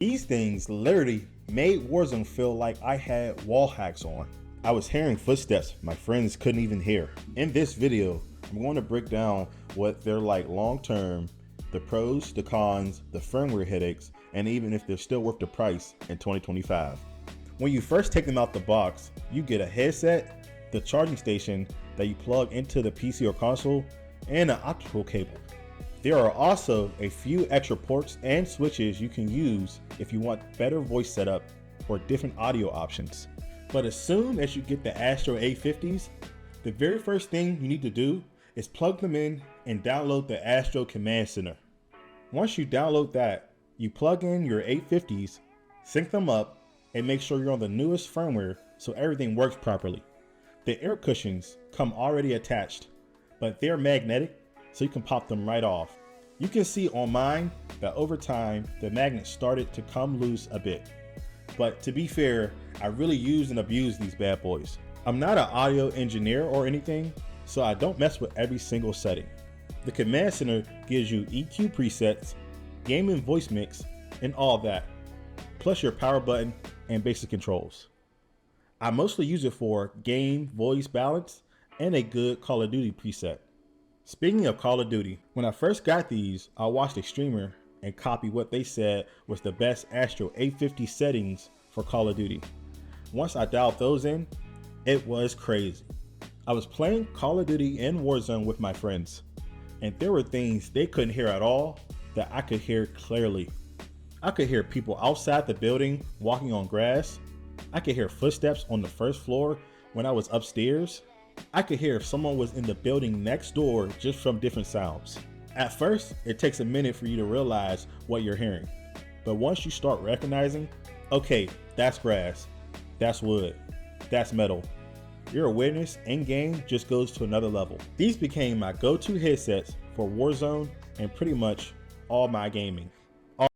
These things literally made Warzone feel like I had Wallhacks on. I was hearing footsteps my friends couldn't even hear. In this video, I'm going to break down what they're like long term, the pros, the cons, the firmware headaches, and even if they're still worth the price in 2025. When you first take them out the box, you get a headset, the charging station that you plug into the PC or console, and an optical cable. There are also a few extra ports and switches you can use if you want better voice setup or different audio options. But as soon as you get the Astro A50s, the very first thing you need to do is plug them in and download the Astro Command Center. Once you download that, you plug in your 850s, sync them up, and make sure you're on the newest firmware so everything works properly. The air cushions come already attached, but they're magnetic, so you can pop them right off. You can see on mine that over time, the magnet started to come loose a bit. But to be fair, I really use and abuse these bad boys. I'm not an audio engineer or anything, so I don't mess with every single setting. The Command Center gives you EQ presets, gaming voice mix, and all that, plus your power button and basic controls. I mostly use it for game voice balance and a good Call of Duty preset. Speaking of Call of Duty, when I first got these, I watched a streamer and copied what they said was the best Astro A50 settings for Call of Duty. Once I dialed those in, it was crazy. I was playing Call of Duty and Warzone with my friends, and there were things they couldn't hear at all that I could hear clearly. I could hear people outside the building walking on grass. I could hear footsteps on the first floor when I was upstairs. I could hear if someone was in the building next door just from different sounds. At first, it takes a minute for you to realize what you're hearing. But once you start recognizing, okay, that's grass, that's wood, that's metal, your awareness in game just goes to another level. These became my go-to headsets for Warzone and pretty much all my gaming.